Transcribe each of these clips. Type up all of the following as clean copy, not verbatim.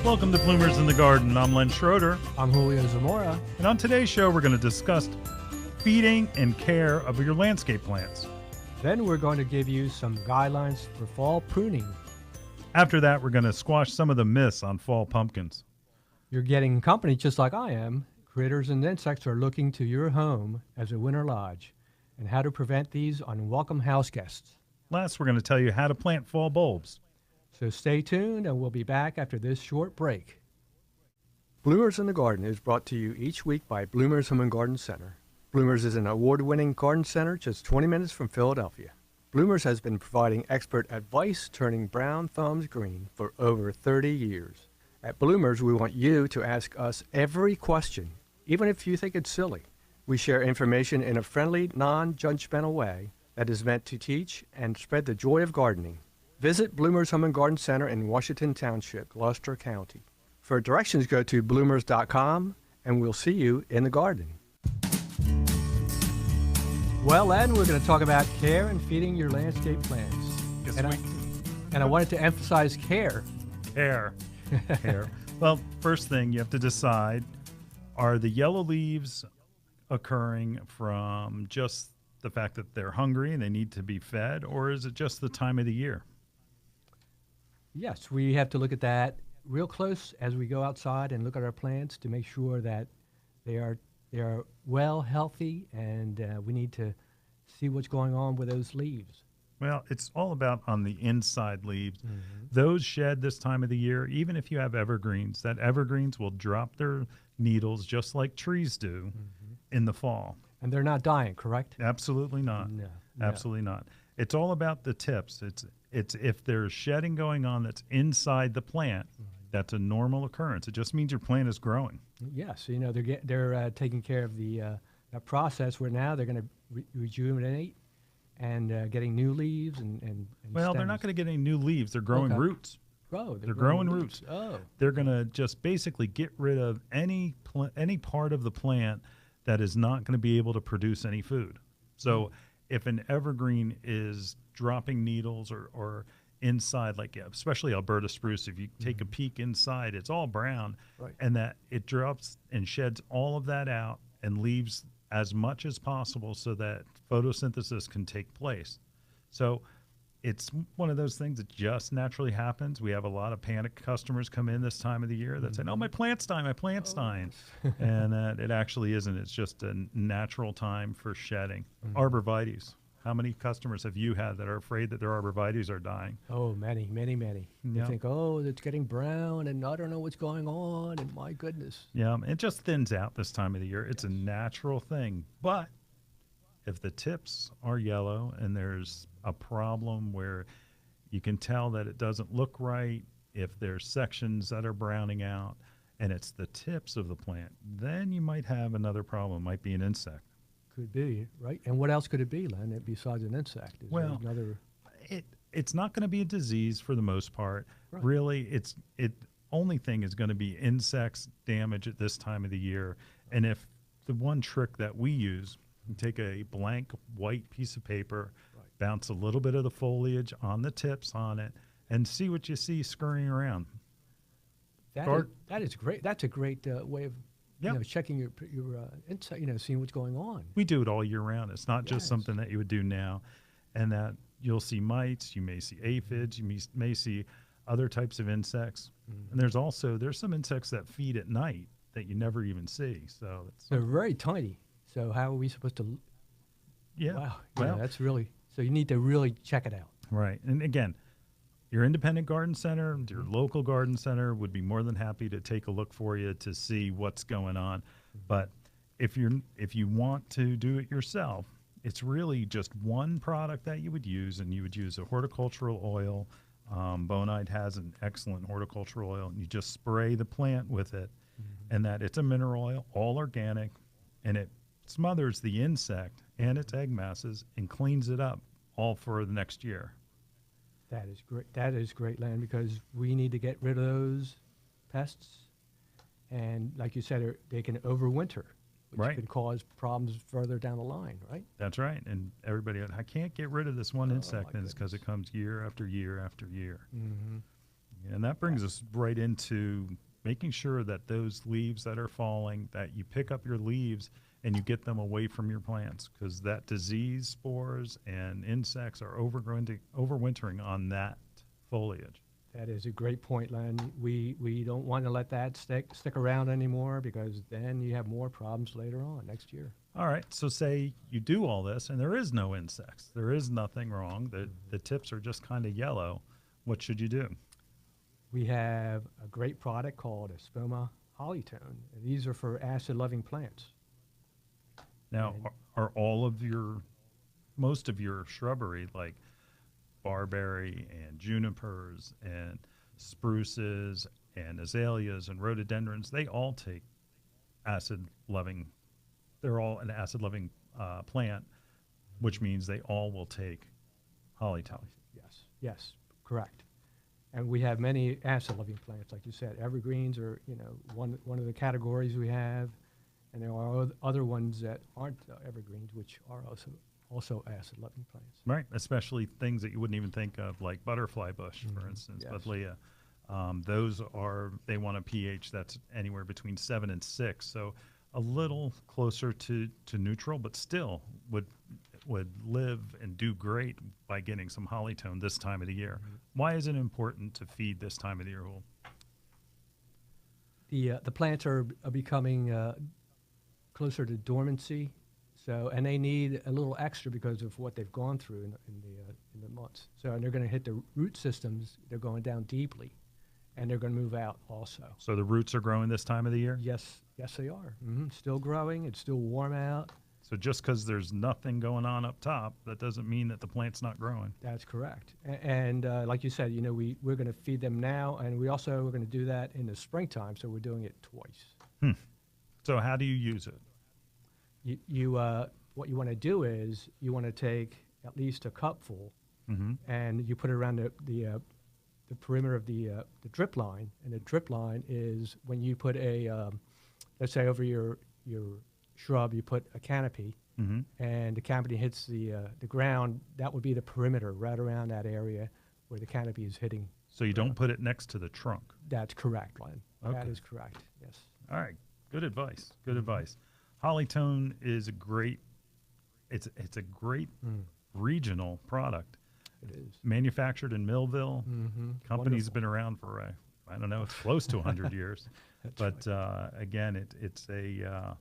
Welcome to Bloomers in the Garden. I'm Len Schroeder. I'm Julio Zamora. And on today's show, we're going to discuss feeding and care of your landscape plants. Then we're going to give you some guidelines for fall pruning. After that, we're going to squash some of the myths on fall pumpkins. You're getting company just like I am. Critters and insects are looking to your home as a winter lodge and how to prevent these unwelcome house guests. Last, we're going to tell you how to plant fall bulbs. So stay tuned and we'll be back after this short break. Bloomers in the Garden is brought to you each week by Bloomers Home and Garden Center. Bloomers is an award-winning garden center just 20 minutes from Philadelphia. Bloomers has been providing expert advice turning brown thumbs green for over 30 years. At Bloomers, we want you to ask us every question, even if you think it's silly. We share information in a friendly, non-judgmental way that is meant to teach and spread the joy of gardening. Visit Bloomers Home and Garden Center in Washington Township, Gloucester County. For directions, go to bloomers.com, and we'll see you in the garden. Well, Len, we're going to talk about care and feeding your landscape plants. Yes, and I wanted to emphasize care. Care. Well, first thing you have to decide, are the yellow leaves occurring from just the fact that they're hungry and they need to be fed, or is it just the time of the year? Yes, we have to look at that real close as we go outside and look at our plants to make sure that they are well, healthy, and we need to see what's going on with those leaves. Well, it's all about on the inside leaves. Mm-hmm. Those shed this time of the year, even if you have evergreens, that evergreens will drop their needles just like trees do in the fall. And they're not dying, correct? Absolutely not. No. Absolutely not. It's all about the tips. It's if there's shedding going on that's inside the plant, that's a normal occurrence. It just means your plant is growing. Yes, they're taking care of the that process where now they're going to rejuvenate and getting new leaves and well, stems. They're not going to get any new leaves. They're growing roots. Oh, they're growing roots. Oh, they're going to just basically get rid of any part of the plant that is not going to be able to produce any food. So if an evergreen is dropping needles or inside, like especially Alberta spruce, if you take a peek inside, it's all brown, right. And that it drops and sheds all of that out and leaves as much as possible so that photosynthesis can take place. So it's one of those things that just naturally happens. We have a lot of panic customers come in this time of the year that say, "Oh, my plant's dying, dying," and it actually isn't. It's just a natural time for shedding. Arborvitaes. How many customers have you had that are afraid that their arborvitaes are dying? Oh, many. They think, it's getting brown, and I don't know what's going on, and my goodness. Yeah, it just thins out this time of the year. It's a natural thing. But if the tips are yellow and there's a problem where you can tell that it doesn't look right, if there's sections that are browning out, and it's the tips of the plant, then you might have another problem. It might be an insect. Could be, right? And what else could it be, Len, besides an insect? It's not going to be a disease for the most part. Right. Really, only thing is going to be insects damage at this time of the year. And if the one trick that we use, you take a blank white piece of paper, bounce a little bit of the foliage on the tips on it, and see what you see scurrying around. That is great. That's a great way of checking your insect, seeing what's going on. We do it all year round. It's not just something that you would do now, and that you'll see mites, you may see aphids, you may see other types of insects, and there's some insects that feed at night that you never even see. So they're very tiny. So how are we supposed to? Yeah. Wow. Well, that's really. So you need to really check it out. Right. And again, your independent garden center, your local garden center would be more than happy to take a look for you to see what's going on. But if you want to do it yourself, it's really just one product that you would use, and you would use a horticultural oil. Bonide has an excellent horticultural oil, and you just spray the plant with it, and that it's a mineral oil, all organic, and it smothers the insect and its egg masses and cleans it up all for the next year. That is great. That is great, Len, because we need to get rid of those pests. And like you said, they can overwinter, which can cause problems further down the line, right? That's right. And everybody, I can't get rid of this one insect, and it's because it comes year after year after year. And that brings us right into making sure that those leaves that are falling, that you pick up your leaves and you get them away from your plants, because that disease spores and insects are overwintering on that foliage. That is a great point, Len. We don't want to let that stick around anymore, because then you have more problems later on next year. All right, so say you do all this and there is no insects. There is nothing wrong. The tips are just kind of yellow. What should you do? We have a great product called a Spoma Hollytone. And these are for acid-loving plants. Now, are most of your shrubbery, like barberry and junipers and spruces and azaleas and rhododendrons, they all take acid-loving, they're all an acid-loving plant, which means they all will take Hollytone. Yes, correct. And we have many acid-loving plants, like you said. Evergreens are, one of the categories we have, and there are other ones that aren't evergreens, which are also acid-loving plants. Right, especially things that you wouldn't even think of, like butterfly bush, for instance, Yes. Buddleia. They want a pH that's anywhere between 7 and 6, so a little closer to neutral, but still would live and do great by getting some Hollytone this time of the year. Why is it important to feed this time of the year, Hul? The plants are becoming closer to dormancy, and they need a little extra because of what they've gone through in the months. So, and they're going to hit the root systems. They're going down deeply, and they're going to move out also. So the roots are growing this time of the year? Yes, they are. Still growing. It's still warm out. So just because there's nothing going on up top, that doesn't mean that the plant's not growing. That's correct. And like you said, we're going to feed them now, and we also are going to do that in the springtime, so we're doing it twice. So how do you use it? What you want to do is you want to take at least a cupful, and you put it around the perimeter of the drip line. And the drip line is when you put let's say over your shrub, you put a canopy, and the canopy hits the ground. That would be the perimeter right around that area where the canopy is hitting. So you don't put it next to the trunk. That's correct, Len. Okay. That is correct. Yes. All right. Good advice. Good advice. Hollytone is a great regional product. It is. Manufactured in Millville. Company's Wonderful. been around for, I don't know, it's close to 100 years. That's But again, it's a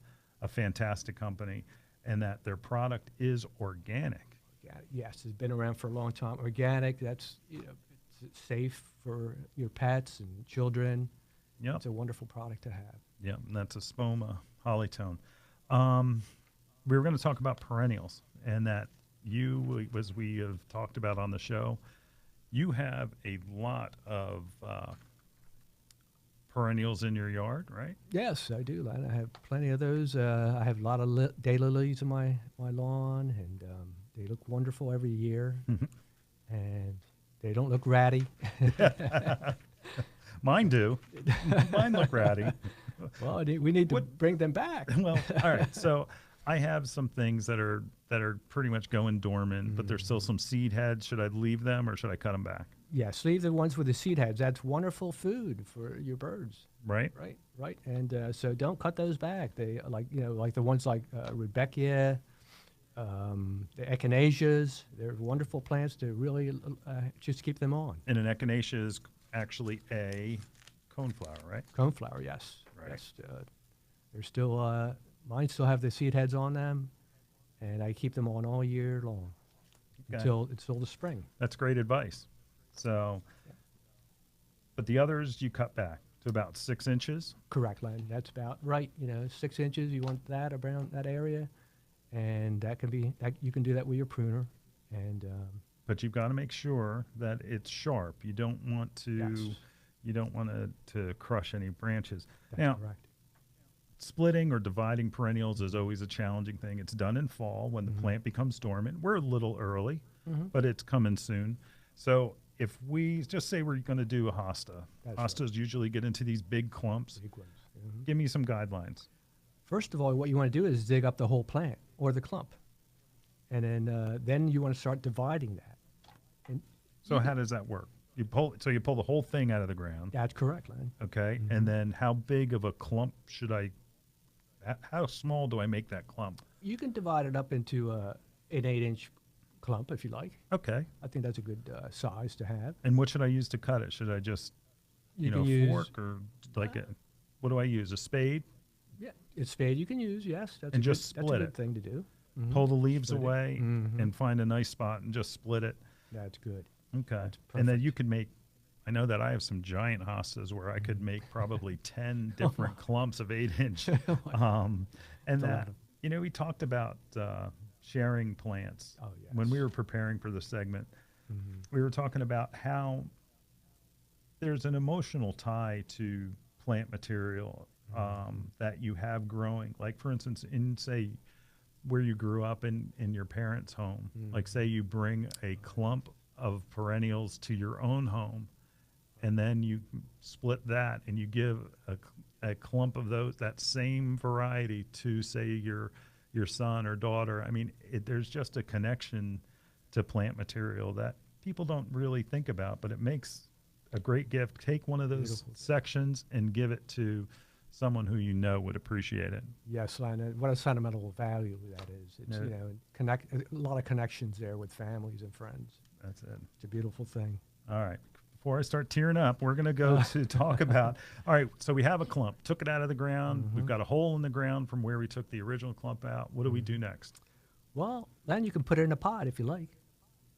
fantastic company, and that their product is organic. Yes, it's been around for a long time. Organic, that's it's safe for your pets and children. Yep. It's a wonderful product to have. Yep, and that's a Spoma Hollytone. We were going to talk about perennials, and that as we have talked about on the show, you have a lot of perennials in your yard, right? Yes, I do, Len. I have plenty of those. I have a lot of daylilies in my lawn, and they look wonderful every year, and they don't look ratty. Mine do. Mine look ratty. Well, we need to bring them back. Well, all right. So I have some things that are pretty much going dormant, but there's still some seed heads. Should I leave them or should I cut them back? Yes, leave the ones with the seed heads. That's wonderful food for your birds. Right. Right. And so don't cut those back. They like the ones like Rudbeckia, the echinaceas. They're wonderful plants to really just keep them on. And an echinacea is actually a coneflower, right? Coneflower, yes. Right. Yes, they're still mine still have the seed heads on them, and I keep them on all year long until the spring. That's great advice. So, but the others you cut back to about 6 inches. Correct, Len. That's about right. 6 inches. You want that around that area, and you can do that with your pruner, and. But you've got to make sure that it's sharp. You don't want to. Yes. You don't want to crush any branches. That's now, correct. Splitting or dividing perennials is always a challenging thing. It's done in fall when the plant becomes dormant. We're a little early, but it's coming soon. So if we just say we're going to do a hosta, hostas usually get into these big clumps. Big ones. Give me some guidelines. First of all, what you want to do is dig up the whole plant or the clump, and then you want to start dividing that. And So how does that work? You pull the whole thing out of the ground. That's correct, Len. Okay. And then how big of a clump should how small do I make that clump? You can divide it up into an 8-inch clump if you like. Okay. I think that's a good size to have. And what should I use to cut it? Should I just, You can a use fork or what do I use? A spade? Yeah, it's spade you can use. Yes, that's And a just good, split that's a it. good thing to do. Pull the leaves Split it. away and find a nice spot and just split it. That's good. Okay. And then you could make, I know that I have some giant hostas where I could make probably 10 different clumps of 8-inch. And That's a that, lot of- we talked about sharing plants. Oh, When we yes. were preparing for the segment, we were talking about how there's an emotional tie to plant material that you have growing. Like, for instance, in, say, where you grew up in your parents' home, like, say you bring a clump of perennials to your own home, and then you split that and you give a clump of that same variety to, say, your son or daughter. I mean, there's just a connection to plant material that people don't really think about, but it makes a great gift. Take one of those Beautiful. sections and give it to someone who would appreciate it. Yes, Len. What a sentimental value that is. It's Yeah. a lot of connections there with families and friends. That's it. It's a beautiful thing. All right. Before I start tearing up, we're going to go to talk about, all right, so we have a clump, took it out of the ground. We've got a hole in the ground from where we took the original clump out. What do we do next? Well, then you can put it in a pot if you like,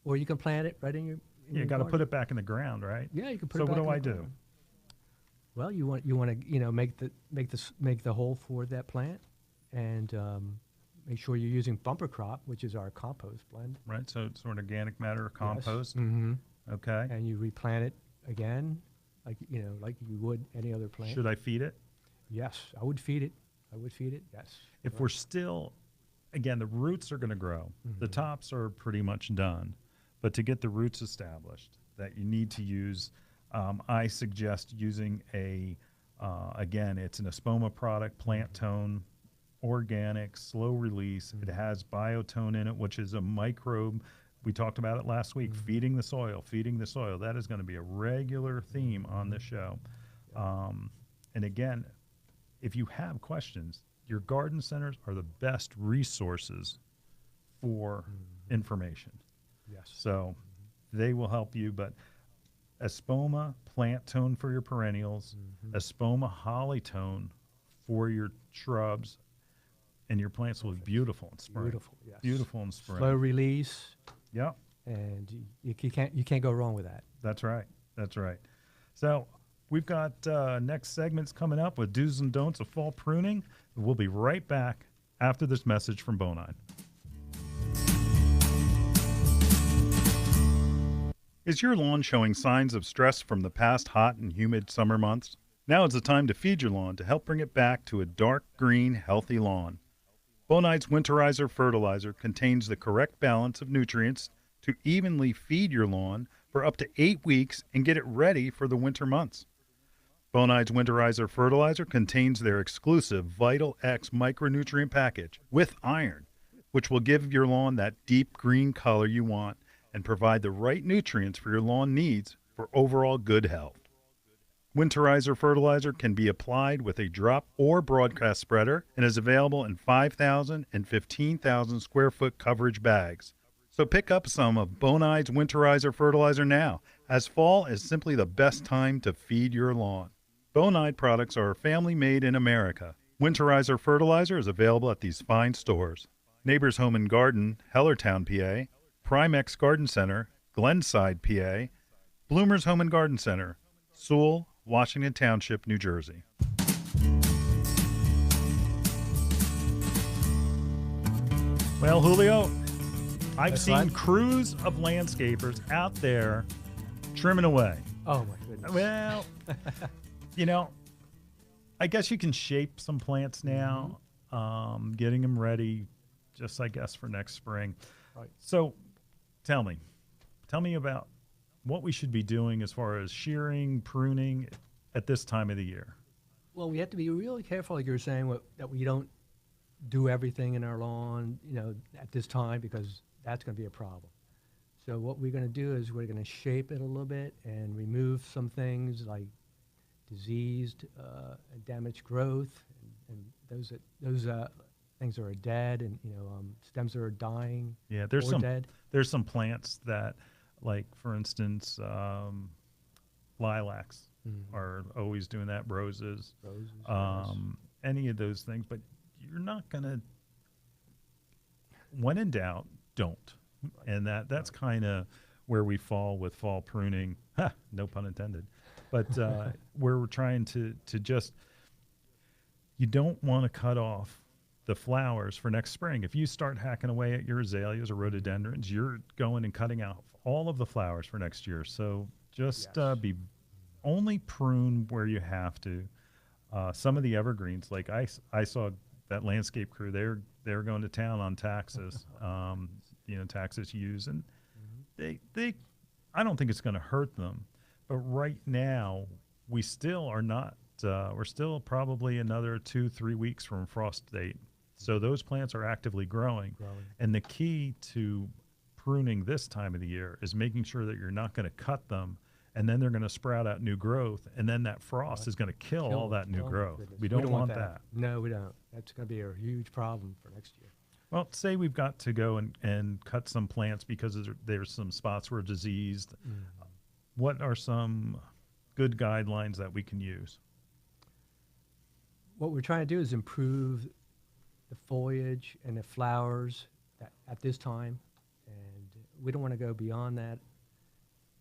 or you can plant it right in your. You got to put it back in the ground, right? Yeah, you can put So it back what do in I the do? ground. Well, you want to make the hole for that plant, and make sure you're using bumper crop, which is our compost blend. Right, so it's sort of organic matter or compost. Mm-hmm. Okay. And you replant it again, like you would any other plant. Should I feed it? Yes, I would feed it. Yes. If we're still, again, the roots are going to grow. The tops are pretty much done. But to get the roots established, that you need to use, I suggest using again, it's an Espoma product, Plant Tone, organic, slow release. It has biotone in it, which is a microbe. We talked about it last week, feeding the soil. That is going to be a regular theme on this show. And again, if you have questions, your garden centers are the best resources for information. Yes. So they will help you. But Espoma Plant Tone for your perennials, Espoma Holly Tone for your shrubs, and your plants will be beautiful in spring. Beautiful, yes. Beautiful in spring. Slow release, Yep, and you can't go wrong with that. that's right. That's right. So we've got next segments coming up with do's and don'ts of fall pruning. We'll be right back after this message from Bonide. Is your lawn showing signs of stress from the past hot and humid summer months? Now is the time to feed your lawn to help bring it back to a dark green, healthy lawn. Bonide's Winterizer Fertilizer contains the correct balance of nutrients to evenly feed your lawn for up to 8 weeks and get it ready for the winter months. Bonide's Winterizer Fertilizer contains their exclusive Vital X micronutrient package with iron, which will give your lawn that deep green color you want and provide the right nutrients for your lawn needs for overall good health. Winterizer fertilizer can be applied with a drop or broadcast spreader and is available in 5,000 and 15,000 square foot coverage bags. So pick up some of Bonide's Winterizer fertilizer now, as fall is simply the best time to feed your lawn. Bonide products are family made in America. Winterizer fertilizer is available at these fine stores: Neighbors Home and Garden, Hellertown, PA; Primex Garden Center, Glenside, PA; Bloomers Home and Garden Center, Sewell, Washington Township, New Jersey. Well, Julio, I've That's seen right. crews of landscapers out there trimming away. Oh my goodness. Well, I guess you can shape some plants now, getting them ready, just I guess for next spring. Right. So, tell me about what we should be doing as far as shearing, pruning at this time of the year. Well, we have to be really careful, like you were saying, that we don't do everything in our lawn, at this time, because that's going to be a problem. So what we're going to do is we're going to shape it a little bit and remove some things like diseased and damaged growth, and those things that are dead, and stems that are dying. Yeah, or dead. there's some plants that, like for instance, lilacs are always doing that. Roses, Roses. any of those things. But you're not gonna. When in doubt, don't. And that's kind of where we fall with fall pruning. Ha, no pun intended. But where we're trying to just, you don't want to cut off the flowers for next spring. If you start hacking away at your azaleas or rhododendrons, you're going and cutting out all of the flowers for next year. So just Yes. only prune where you have to. Some of the evergreens, like I saw that landscape crew, they're going to town on taxes, taxes use, and they I don't think it's going to hurt them, but right now we still are not. We're still probably another 2-3 weeks from frost date, so those plants are actively growing. And the key to pruning this time of the year is making sure that you're not going to cut them, and then they're going to sprout out new growth, and then that frost is going to kill all that new growth. Goodness. We don't want that. No, we don't. That's going to be a huge problem for next year. Well, say we've got to go and cut some plants because there's some spots where diseased. What are some good guidelines that we can use? What we're trying to do is improve the foliage and the flowers at this time, and we don't want to go beyond that.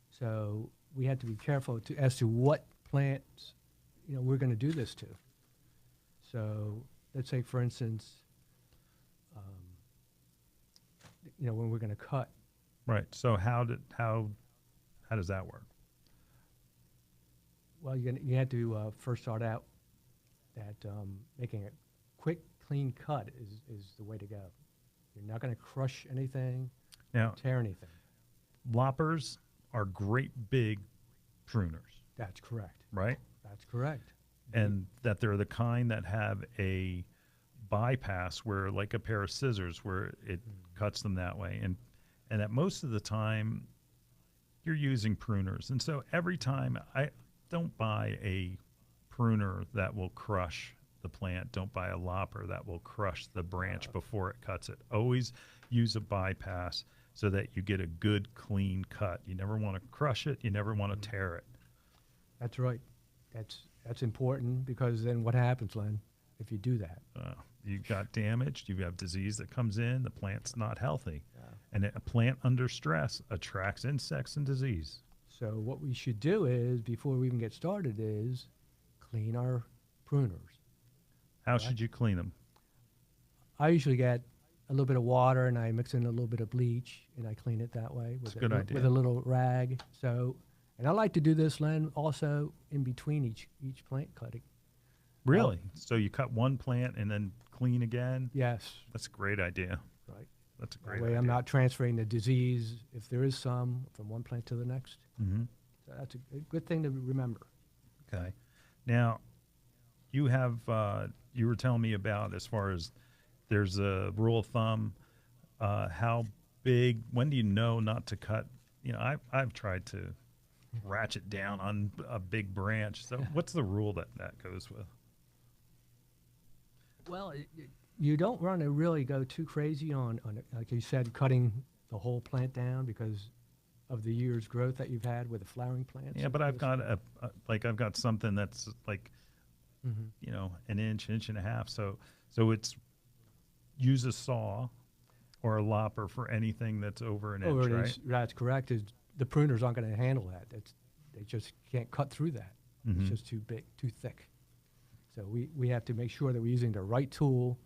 So we have to be careful as to what plants, we're going to do this to. So let's say, for instance, when we're going to cut. Right. So how does that work? Well, you have to first start out that making a quick, clean cut is the way to go. You're not going to crush anything, Now, tear anything. loppers are great big pruners, That's correct. right? That's correct. And that they're the kind that have a bypass where, like a pair of scissors, where it cuts them that way. And that most of the time you're using pruners. And so every time, I don't buy a pruner that will crush the plant. Don't buy a lopper that will crush the branch before it cuts it. Always use a bypass so that you get a good, clean cut. You never want to crush it. You never want to tear it. That's right. That's important, because then what happens, Len, if you do that? You got damaged. You have disease that comes in. The plant's not healthy. Yeah. And a plant under stress attracts insects and disease. So what we should do is, before we even get started, is clean our pruners. How should you clean them? I usually get a little bit of water and I mix in a little bit of bleach and I clean it that way That's a good idea. with a little rag. So, and I like to do this, Len, also in between each plant cutting. Really? So you cut one plant and then clean again? Yes. That's a great idea. Right. That's a That great way idea. I'm not transferring the disease, if there is some, from one plant to the next. Mm-hmm. So that's a good thing to remember. Okay. Now, you have, you were telling me about, as far as there's a rule of thumb, how big, when do you know not to cut? I've tried to ratchet down on a big branch. So what's the rule that goes with? Well, you don't want to really go too crazy on, like you said, cutting the whole plant down because of the year's growth that you've had with the flowering plants. Yeah, but I've got I've got something that's like, an inch and a half. So it's, use a saw or a lopper for anything that's over an inch, right? That's correct. The pruners aren't going to handle that. They just can't cut through that. Mm-hmm. It's just too big, too thick. So we have to make sure that we're using the right tool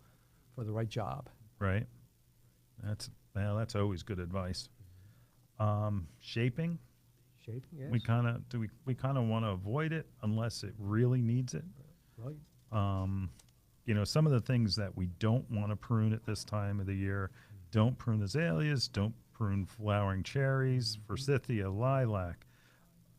for the right job. Right. That's always good advice. Shaping. Shaping, yes. We kind of want to avoid it unless it really needs it. Right. Some of the things that we don't want to prune at this time of the year: don't prune azaleas, don't prune flowering cherries, forsythia, lilac,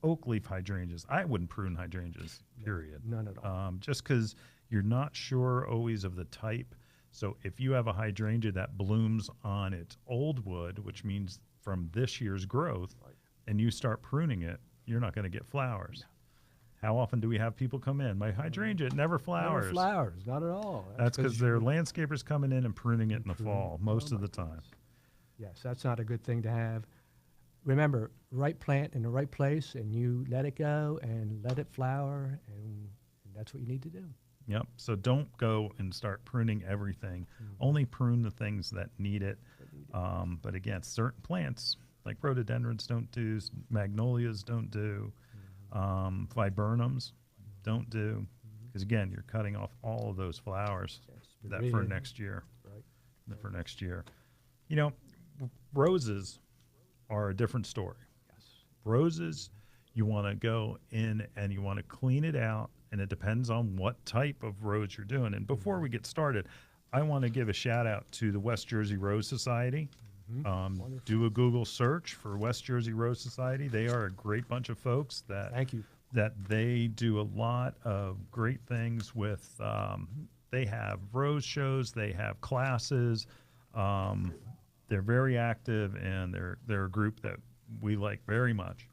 oak leaf hydrangeas. I wouldn't prune hydrangeas, period. None at all. Just because you're not sure always of the type. So if you have a hydrangea that blooms on its old wood, which means from this year's growth, and you start pruning it, you're not going to get flowers. How often do we have people come in? My hydrangea, it never flowers. Never flowers, not at all. That's because they're landscapers coming in and pruning it in the fall most of the time. Yes, that's not a good thing to have. Remember, right plant in the right place, and you let it go and let it flower, and that's what you need to do. Yep. So don't go and start pruning everything. Only prune the things that need it. But again, certain plants like rhododendrons don't do, magnolias don't do, viburnums don't do, because again, you're cutting off all of those flowers that for next year. Right. For next year, you know, roses are a different story. Yes. Roses, you want to go in and you want to clean it out, and it depends on what type of rose you're doing. And before we get started, I want to give a shout out to the West Jersey Rose Society. Do a Google search for West Jersey Rose Society. They are a great bunch of folks that Thank you. that they do a lot of great things with. They have rose shows, they have classes. They're very active, and they're a group that we like very much.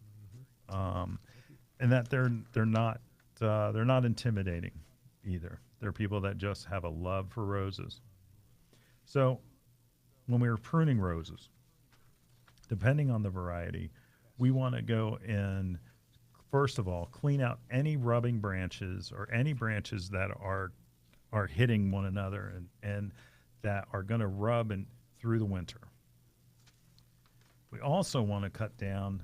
And that they're not intimidating either. They're people that just have a love for roses. So when we were pruning roses, depending on the variety, we want to go and, first of all, clean out any rubbing branches or any branches that are hitting one another and that are going to rub and through the winter. We also want to cut down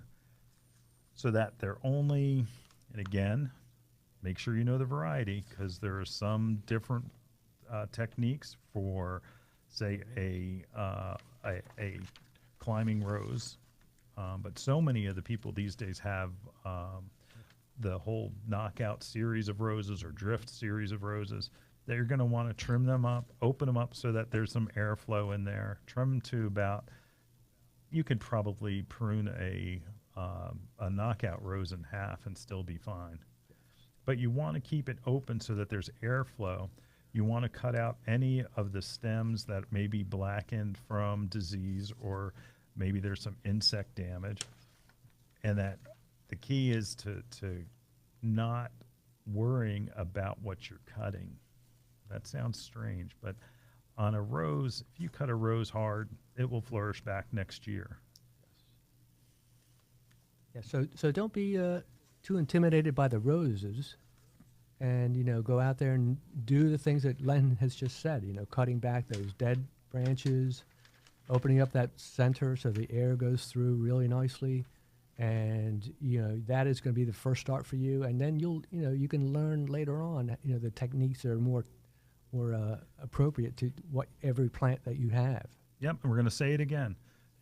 so that they're only, and again, make sure you know the variety, because there are some different techniques for, say, a climbing rose. But so many of the people these days have the whole knockout series of roses or drift series of roses. That you're going to want to trim them up, open them up so that there's some airflow in there. Trim them to about, you could probably prune a knockout rose in half and still be fine. But you want to keep it open so that there's airflow. You want to cut out any of the stems that may be blackened from disease, or maybe there's some insect damage. And that the key is to not worrying about what you're cutting. That sounds strange, but on a rose, if you cut a rose hard, it will flourish back next year. Yeah, so don't be too intimidated by the roses, and go out there and do the things that Len has just said. Cutting back those dead branches, opening up that center so the air goes through really nicely, and that is going to be the first start for you. And then you can learn later on the techniques that are more appropriate to every plant that you have. Yep, and we're going to say it again.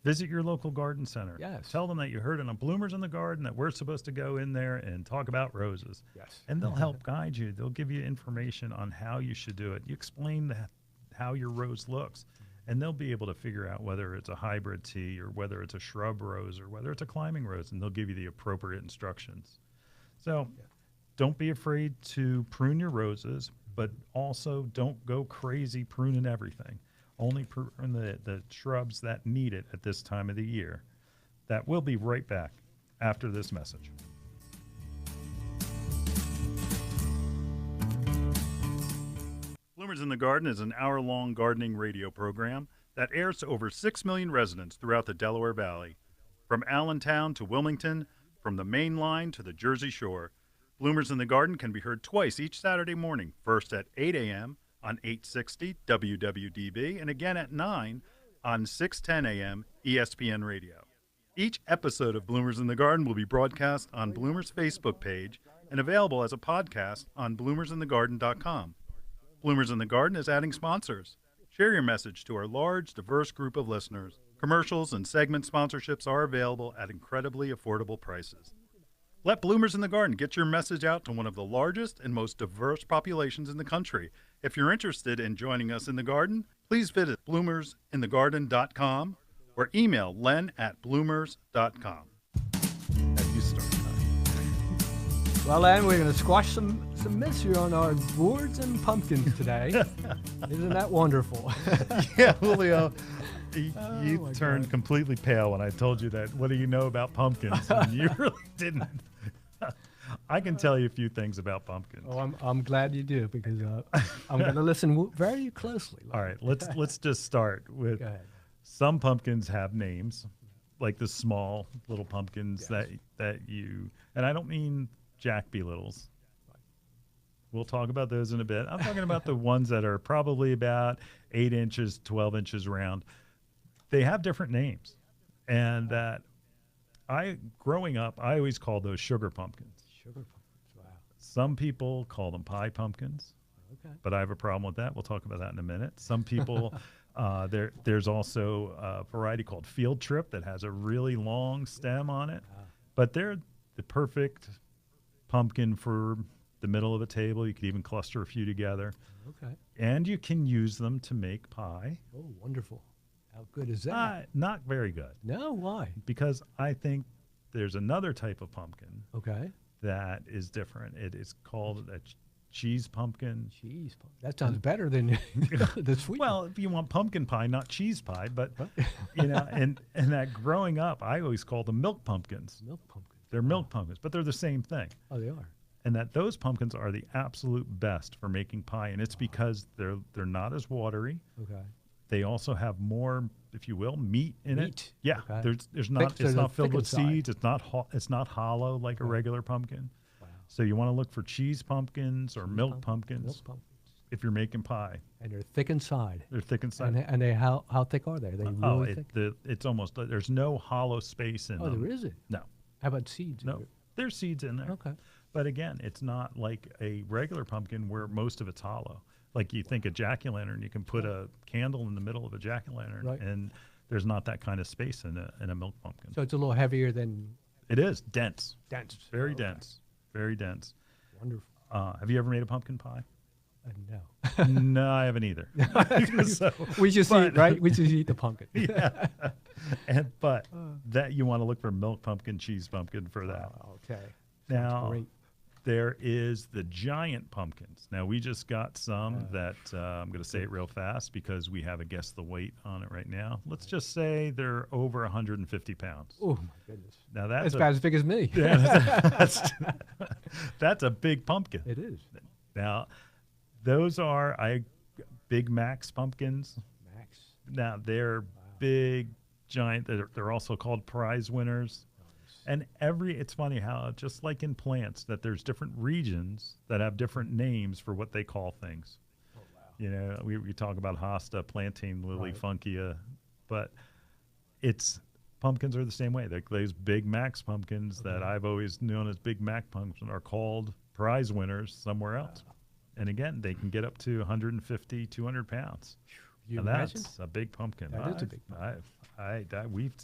Visit your local garden center. Yes. Tell them that you heard it on Bloomers in the Garden, that we're supposed to go in there and talk about roses. Yes. And they'll help guide you. They'll give you information on how you should do it. You explain how your rose looks, and they'll be able to figure out whether it's a hybrid tea or whether it's a shrub rose or whether it's a climbing rose, and they'll give you the appropriate instructions. So don't be afraid to prune your roses, but also don't go crazy pruning everything. Only prune the shrubs that need it at this time of the year. That will be right back after this message. Bloomers in the Garden is an hour-long gardening radio program that airs to over 6 million residents throughout the Delaware Valley. From Allentown to Wilmington, from the Main Line to the Jersey Shore, Bloomers in the Garden can be heard twice each Saturday morning, first at 8 a.m. on 860 WWDB, and again at 9 on 610 a.m. ESPN Radio. Each episode of Bloomers in the Garden will be broadcast on Bloomers' Facebook page and available as a podcast on bloomersinthegarden.com. Bloomers in the Garden is adding sponsors. Share your message to our large, diverse group of listeners. Commercials and segment sponsorships are available at incredibly affordable prices. Let Bloomers in the Garden get your message out to one of the largest and most diverse populations in the country. If you're interested in joining us in the garden, please visit bloomersinthegarden.com or email len@bloomers.com. As you start. Well, Len, we're going to squash some myths here on our gourds and pumpkins today. Isn't that wonderful? Yeah, Julio. Oh, You my turned God. completely pale when I told you that. What do you know about pumpkins? And you really didn't. I can tell you a few things about pumpkins. Oh, I'm glad you do because I'm going to listen very closely. All right, let's just start with Go ahead. some pumpkins have names, like the small little pumpkins Yes. that you, and I don't mean Jack B. Littles. We'll talk about those in a bit. I'm talking about the ones that are probably about 8 inches, 12 inches round. They have different names, and that growing up, I always called those sugar pumpkins. Sugar pumpkins. Wow. Some people call them pie pumpkins, Okay. but I have a problem with that. We'll talk about that in a minute. Some people, there's also a variety called Field Trip that has a really long stem on it, but they're the perfect pumpkin for the middle of a table. You could even cluster a few together, Okay. and you can use them to make pie. Oh, wonderful. How good is that? Not very good, No, why? because I think there's another type of pumpkin Okay. that is different. It is called a cheese pumpkin. Cheese pumpkin. That sounds better than the sweet. Well, if you want pumpkin pie, not cheese pie, but and that growing up, I always called them milk pumpkins. milk pumpkins. They're milk pumpkins, but they're the same thing. Oh, they are. And that those pumpkins are the absolute best for making pie, and it's because they're not as watery. Okay. They also have more, if you will, meat in it. Meat. Yeah, Okay. there's not so it's they're not filled thick with inside. seeds. It's not hollow like a regular pumpkin. Wow. So you want to look for cheese pumpkins or milk pumpkin- pumpkins Milk pumpkins. if you're making pie. And they're thick inside. They're thick inside. And they how thick are they? Are they Oh, really thick? it's almost there's no hollow space in Oh, them. there isn't. No, How about seeds? no, there's seeds in there. Okay. But again, it's not like a regular pumpkin where most of it's hollow. Like you think a jack-o'-lantern, you can put a candle in the middle of a jack-o'-lantern, Right. and there's not that kind of space in a milk pumpkin. So it's a little heavier than It is dense, dense. very Okay. dense, very dense. Wonderful. Have you ever made a pumpkin pie? No. No, I haven't either. So, We just but- eat, right? We just eat the pumpkin. yeah. But that you want to look for milk pumpkin, cheese pumpkin for that. Okay. Now, great. there is the giant pumpkins. Now, we just got some that I'm going to say it real fast because we have a guess the weight on it right now. Let's just say they're over 150 pounds. Oh, my goodness. Now, that's It's about as big as me. that's a big pumpkin. It is. Now, those are Big Max pumpkins. Max. Now, they're big, giant. They're also called prize winners. And it's funny how, just like in plants, that there's different regions that have different names for what they call things. Oh, wow. You know, we talk about hosta, plantain lily, Right. funkia, but pumpkins are the same way. Those Big Max pumpkins that I've always known as Big Mac pumpkins are called prize winners somewhere else. And again, they can get up to 150, 200 pounds. You And imagine? that's a big pumpkin. That is a big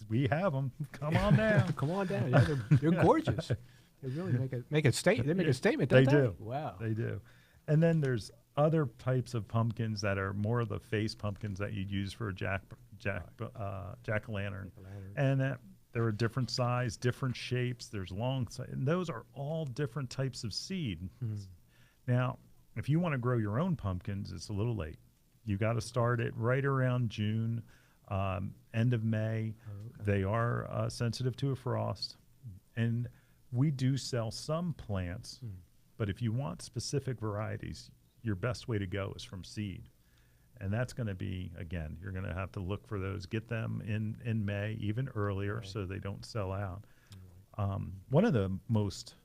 We have them. Come on down. Come on down. Yeah, they're gorgeous. They really make a statement. They make a statement. Don't They do. Wow. They do. And then there's other types of pumpkins that are more of the face pumpkins that you'd use for a jack-o'-lantern. And there are different size, different shapes. There's long, and those are all different types of seed. Now, if you want to grow your own pumpkins, it's a little late. You got to start it right around June, end of May. They are sensitive to a frost. And we do sell some plants, but if you want specific varieties, your best way to go is from seed. And that's going to be, again, you're going to have to look for those, get them in May, even earlier, so they don't sell out. One of the most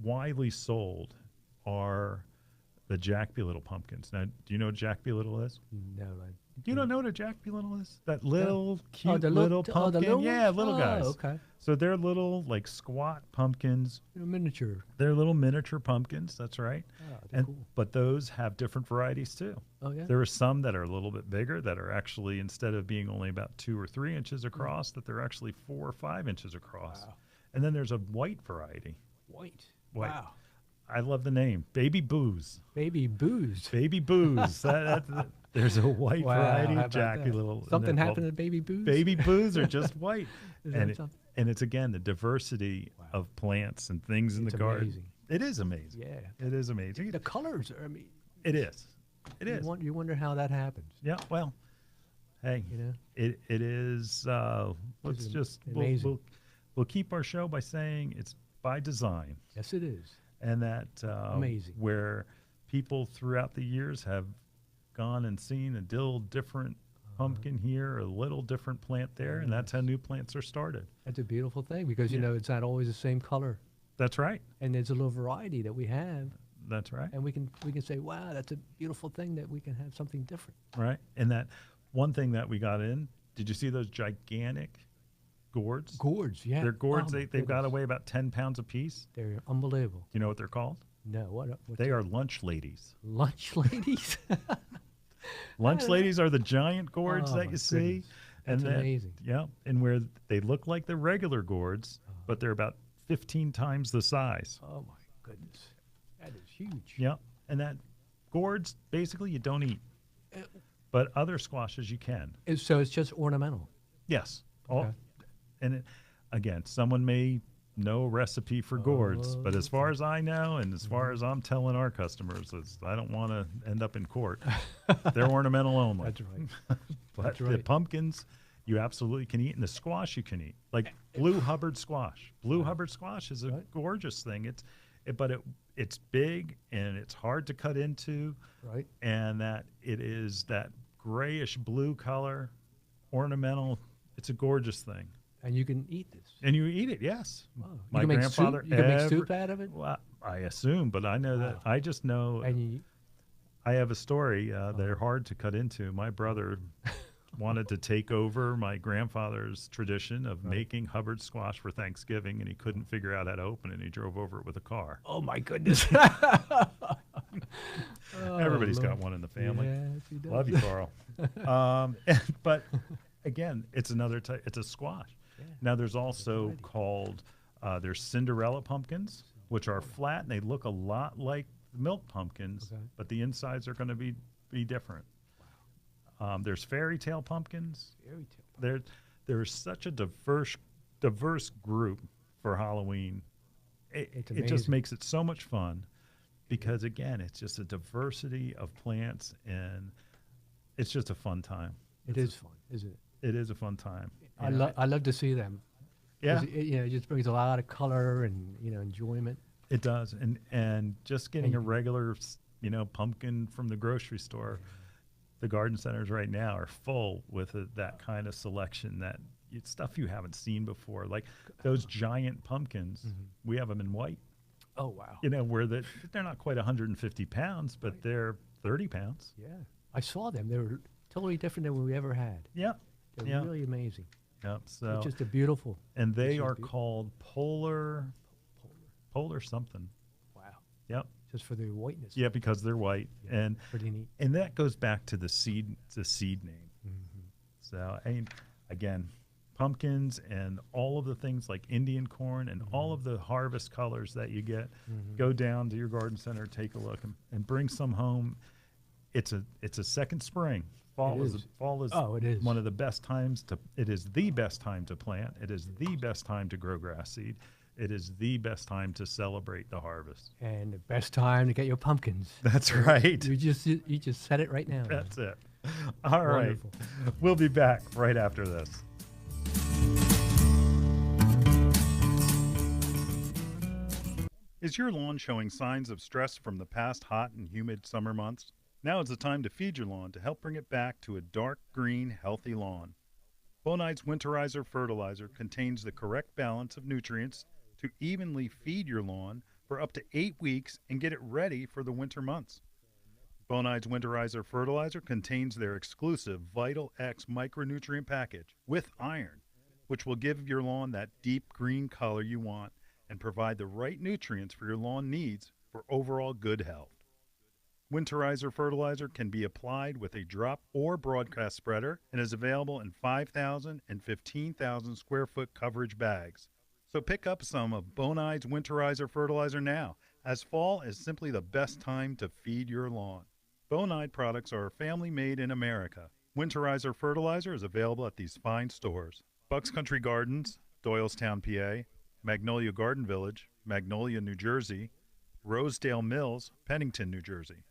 widely sold are the Jack B. Little pumpkins. Now, do you know what Jack B. Little is? No. You don't know what a Jack B. Little is? That little, cute the little the pumpkin? little Yeah, ones? little guys. Okay. So they're little, like, squat pumpkins. They're miniature. They're little miniature pumpkins, that's right. Oh, they're cool. But those have different varieties, too. Oh, yeah. There are some that are a little bit bigger that are actually, instead of being only about 2 or 3 inches across, that they're actually 4 or 5 inches across. Wow. And then there's a white variety. White. White. Wow. I love the name, Baby Booze. Baby boozed. Baby Booze. There's a white Wow, variety how of about Jack B. that? Little. and Something they're happened called to Baby Booze? Baby Booze are just white. Is and, that something? and it's, again, the diversity of plants and things in It's the garden. amazing. It is amazing. Yeah. It is amazing. The colors are, It is. It is. You wonder how that happens. Yeah, well, Hey, You know, it is. Let's It's just amazing. we'll keep our show by saying it's by design, Yes, it is. and that Amazing. where people throughout the years have gone and seen a little different pumpkin here, a little different plant there, and that's how Yes. new plants are started. That's a beautiful thing because Yeah. it's not always the same color, That's right. and there's a little variety that we have, That's right. and we can say, wow, that's a beautiful thing that we can have something different. Right. And that one thing that we got in. Did you see those gigantic gourds? Gourds, yeah. They're gourds. Oh, my They've got to goodness. weigh about 10 pounds apiece. They're unbelievable. Do you know what they're called? No, what? They are lunch ladies. Lunch ladies. Lunch ladies are the giant gourds Oh, that my you see. goodness. That's that- amazing. Yeah. And where they look like the regular gourds, but they're about 15 times the size. Oh my goodness, that is huge. Yeah. And that gourds, basically, you don't eat. Uh, But other squashes, you can. So it's just ornamental. Yes. Okay. And again, someone may know a recipe for gourds, but as far as I know, and as far as I'm telling our customers, is I don't want to end up in court. They're ornamental only. That's right. But that's the right. pumpkins, you absolutely can eat, and the squash you can eat, like blue Hubbard squash. Blue Hubbard squash is a Right. gorgeous thing. It's big and it's hard to cut into, Right. and that it is that grayish blue color, ornamental. It's a gorgeous thing. And you can eat this. And you eat it, yes. Wow. You My can make grandfather. soup. You can make every- soup out of it. Well, I assume, but I know that. Wow. I just know. And you, I have a story. They're hard to cut into. My brother wanted to take over my grandfather's tradition of making Hubbard squash for Thanksgiving, and he couldn't figure out how to open it. And he drove over it with a car. oh my goodness. Everybody's Lord. got one in the family. Yes, he does. Love you, Carl. But again, it's another type. It's a squash. Yeah. Now there's also called there's Cinderella pumpkins, which are flat and they look a lot like milk pumpkins, Okay. but the insides are going to be different. There's fairy tale pumpkins. Fairy tale. There's such a diverse group for Halloween. It's It just amazing. makes it so much fun because again, it's just a diversity of plants and it's just a fun time. It is fun, isn't it? It is a fun time. I And love to see them. Yeah, 'Cause it just brings a lot of color and enjoyment. it does. And just getting a And- regular, pumpkin from the grocery store, the garden centers right now are full with that kind of selection it's stuff you haven't seen before. Like those giant pumpkins, we have them in white, Oh wow. where they're not quite 150 pounds, but they're 30 pounds. Yeah, I saw them. They were totally different than we ever had. Yep. They're Yeah. really amazing. Yep. So, It's just a beautiful. and they it's just are beautiful. called polar something. Wow. Yep. Just for their whiteness. Yeah, because they're white. Yeah. Pretty neat. And that goes back to the seed name. So, again, pumpkins and all of the things like Indian corn and all of the harvest colors that you get, go down to your garden center, take a look, and bring some home. It's a second spring. Fall It is. Oh, it is. one of the best times it is the best time to plant. It is the best time to grow grass seed. It is the best time to celebrate the harvest. And the best time to get your pumpkins. That's right. You just said it right now. That's it. All right. Wonderful. We'll be back right after this. Is your lawn showing signs of stress from the past hot and humid summer months? Now is the time to feed your lawn to help bring it back to a dark green, healthy lawn. Bonide's Winterizer Fertilizer contains the correct balance of nutrients to evenly feed your lawn for up to 8 weeks and get it ready for the winter months. Bonide's Winterizer Fertilizer contains their exclusive Vital X micronutrient package with iron, which will give your lawn that deep green color you want and provide the right nutrients for your lawn needs for overall good health. Winterizer fertilizer can be applied with a drop or broadcast spreader and is available in 5,000 and 15,000 square foot coverage bags. So pick up some of Bonide's Winterizer fertilizer now, as fall is simply the best time to feed your lawn. Bonide products are family made in America. Winterizer fertilizer is available at these fine stores: Bucks Country Gardens, Doylestown, PA; Magnolia Garden Village, Magnolia, New Jersey; Rosedale Mills, Pennington, New Jersey.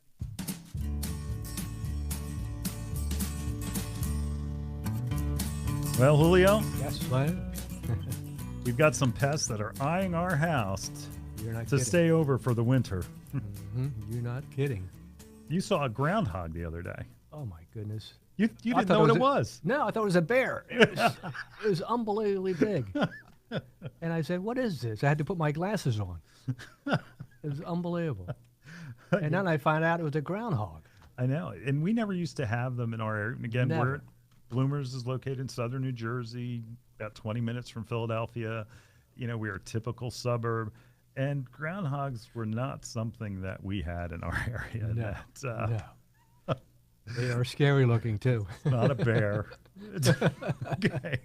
Well, Julio, Yes, Glenn. we've got some pests that are eyeing our house You're not to kidding. stay over for the winter. You're not kidding. You saw a groundhog the other day. Oh my goodness. You I didn't thought know what it a- was. No, I thought it was a bear. It was unbelievably big. And I said, "What is this?" I had to put my glasses on. It was unbelievable. And then I found out it was a groundhog. I know. And we never used to have them in our area. And again, Never. Bloomers is located in southern New Jersey, about 20 minutes from Philadelphia. You know, we're a typical suburb. And groundhogs were not something that we had in our area. No, That, no. They are scary looking too. not a bear. It's, okay.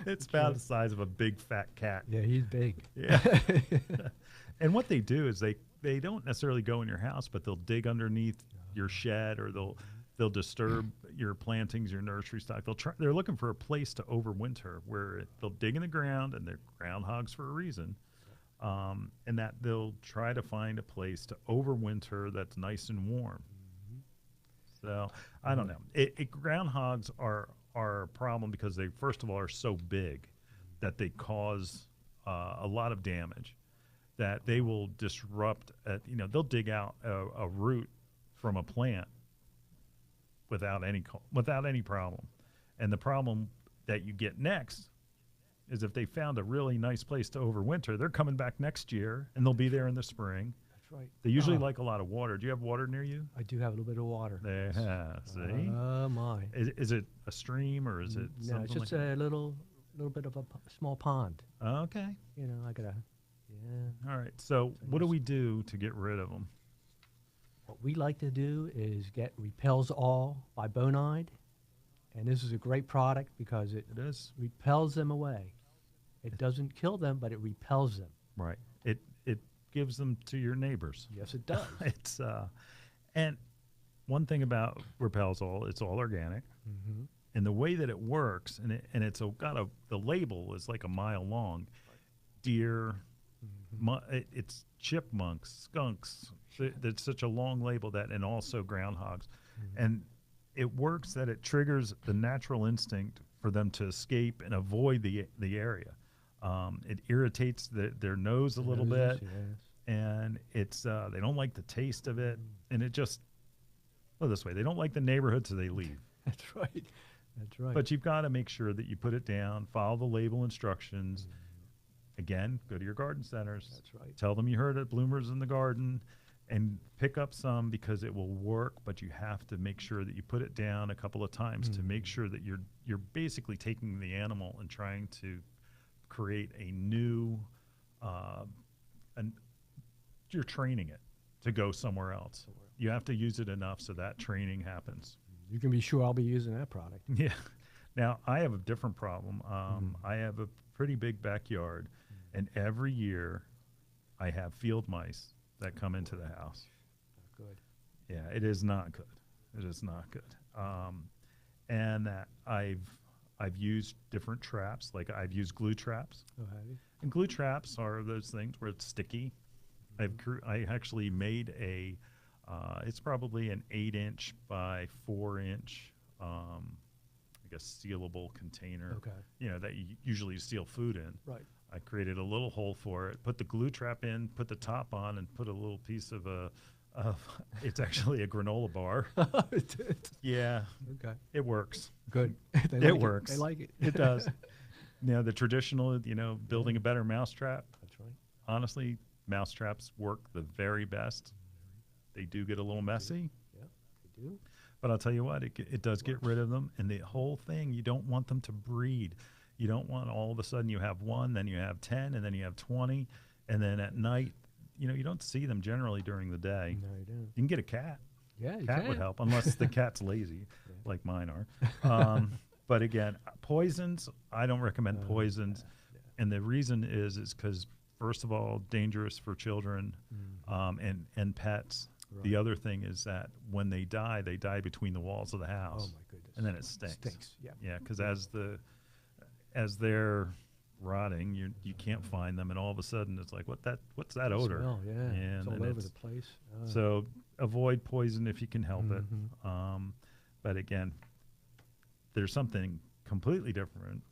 It's about the size of a big fat cat. Yeah, he's big. Yeah. And what they do is they don't necessarily go in your house, but they'll dig underneath your shed, or they'll disturb your plantings, your nursery stock. They're looking for a place to overwinter, where they'll dig in the ground, and they're groundhogs for a reason. And that they'll try to find a place to overwinter that's nice and warm. So I don't know. Groundhogs are a problem because they, first of all, are so big that they cause a lot of damage. That they will disrupt. They'll dig out a root from a plant without any problem. And the problem that you get next is if they found a really nice place to overwinter, they're coming back next year, and they'll be there in the spring. That's right. They usually like a lot of water. Do you have water near you? I do have a little bit of water. Yeah, see? Oh my. Is it a stream, or is it No, something it's just like a little bit of a small pond. Okay. You know, I gotta. Yeah. All right. So what do we do to get rid of them? What we like to do is get Repels All by Bonide, and this is a great product because it It is. repels them away. It doesn't kill them, but it repels them. Right. It gives them to your neighbors. Yes, it does. It's and one thing about Repelsol, it's all organic, Mm-hmm. and the way that it works, and the label is like a mile long. Deer, it's chipmunks, skunks. It's such a long label and also groundhogs, and it works that it triggers the natural instinct for them to escape and avoid the area. It irritates their nose a little bit. Yes. And it's they don't like the taste of it, and it just this way, they don't like the neighborhood, so they leave. That's right. That's right. But you've got to make sure that you put it down, follow the label instructions. Again, go to your garden centers. That's right. Tell them you heard it, Bloomers in the Garden, and pick up some, because it will work. But you have to make sure that you put it down a couple of times to make sure that you're basically taking the animal and trying to create a new you're training it to go somewhere else. You have to use it enough so that training happens. You can be sure I'll be using that product. Yeah. Now, I have a different problem. I have a pretty big backyard, and every year I have field mice that come into the house. Not good. Yeah, it is not good. It is not good. And that I've used different traps, like I've used glue traps. Oh, have you? And glue traps are those things where it's sticky. I actually made it's probably an 8-inch by 4-inch, I guess, sealable container. Okay. That you usually seal food in. Right. I created a little hole for it, put the glue trap in, put the top on, and put a little piece of it's actually a granola bar. Yeah, Okay. it works. Good. They It like works. They like it. It does. The traditional, building a better mousetrap. That's right. Honestly, mousetraps work the very best. They do get a little messy, Yeah, they do. but I'll tell you what, it does get rid of them. And the whole thing, you don't want them to breed. You don't want all of a sudden you have 1, then you have 10, and then you have 20, and then at night, you don't see them generally during the day. No, you don't. You can get a cat. Yeah, you Cat can. would help, unless the cat's lazy, like mine are. But again, poisons, I don't recommend poisons. And the reason is because, first of all, dangerous for children and pets. Right. The other thing is that when they die between the walls of the house. Oh my goodness. And then it stinks. Stinks. Yeah. Yeah, because as they're rotting, you can't find them, and all of a sudden it's like, what's that odor? Smell, yeah. And It's all then over the place. So avoid poison if you can help it. But again, there's something completely different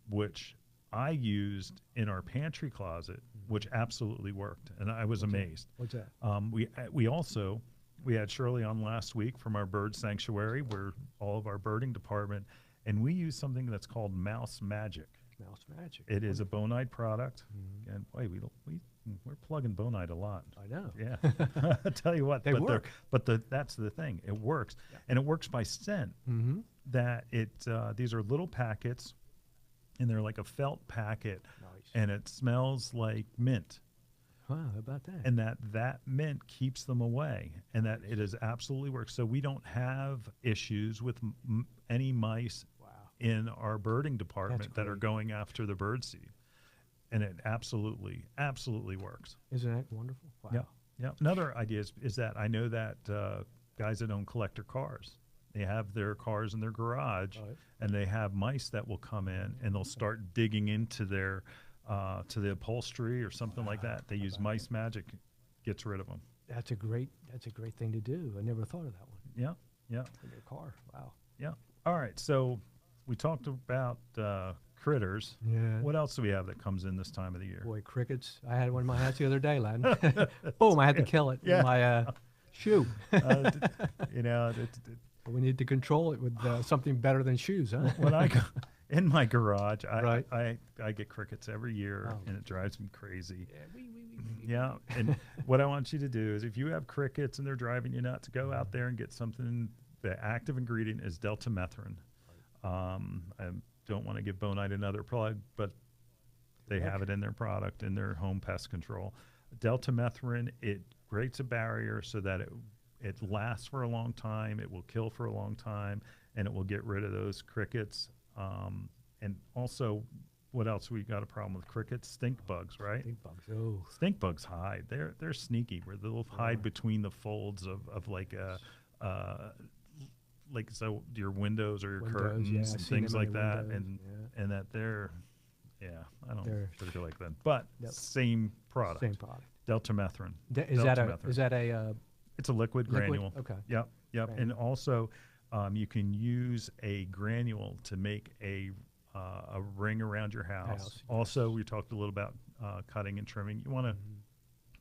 which I used in our pantry closet, which absolutely worked, and I was amazed. What's that? We had Shirley on last week from our bird sanctuary, where all of our birding department, and we use something that's called Mouse Magic. Mouse Magic. It is a Bonide product, and boy, we're plugging Bonide a lot. I know. Yeah, I tell you what, They work. That's the thing. It works, and it works by scent. Mm-hmm. That these are little packets, and they're like a felt packet, Nice. and it smells like mint. Wow, how about that? And that mint keeps them away, and that it is absolutely works. So we don't have issues with any mice Wow. in our birding department that are great. going after the bird seed, and it absolutely works. Isn't that wonderful? Wow. Yeah. Another idea is that I know that guys that own collector cars, they have their cars in their garage, Right. and they have mice that will come in and they'll start digging into their to the upholstery or something like that. They use Mice Magic, gets rid of them. That's a great thing to do. I never thought of that one. Yeah. In your car. Wow. Yeah. All right. So we talked about critters. Yeah. What else do we have that comes in this time of the year? Boy, crickets. I had one in my house the other day, Len. Boom, I had to kill it Yeah. with my shoe. You know, We need to control it with something better than shoes, huh? when I go in my garage, Right. I get crickets every year, Oh. and it drives me crazy. Yeah, Yeah, and what I want you to do is, if you have crickets and they're driving you nuts, go out there and get something. The active ingredient is deltamethrin. I don't want to give Bonide another plug, but they have it in their product, in their home pest control. Deltamethrin, it creates a barrier so that it lasts for a long time, it will kill for a long time, and it will get rid of those crickets. And also, what else? We got a problem with crickets? Stink bugs, right? Stink bugs. Oh. Stink bugs hide. They're sneaky, where they'll hide between the folds of like so your windows or your Windows, curtains yeah, and I've seen things them in like the that, windows, and that I don't They're- particularly like them, but Yep. same product. Same product. Deltamethrin. Is that Deltamethrin. a It's a liquid granule. Okay. Yep. Granule. And also, you can use a granule to make a ring around your house. House, Also, we talked a little about cutting and trimming. You want to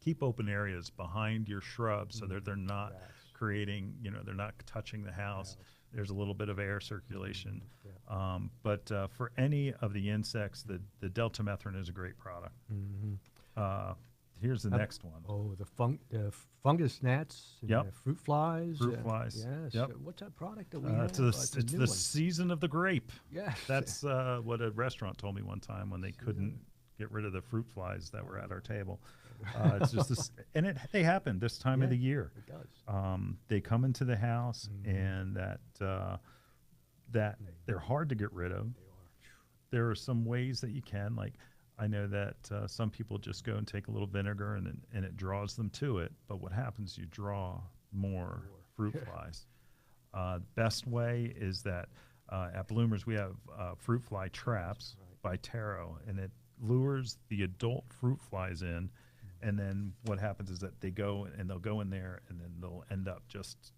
keep open areas behind your shrubs so that they're not Grass. creating, they're not touching the house. There's a little bit of air circulation. But for any of the insects, the deltamethrin is a great product. Here's the next one. Oh, the fungus gnats. And Yep. the fruit flies. Fruit flies. Yes. Yep. What's that product that we have? It's a new the one. season of the grape. Yes. That's what a restaurant told me one time when they couldn't get rid of the fruit flies that were at our table. It's just this, and they happen this time of the year. It does. They come into the house, and that they're hard to get rid of. There are some ways that you can, like, I know that some people just go and take a little vinegar and it draws them to it. But what happens? You draw more fruit flies. Best way is that at Bloomers we have fruit fly traps by Taro, and it lures the adult fruit flies in. And then what happens is that they'll go in there, and then they'll end up just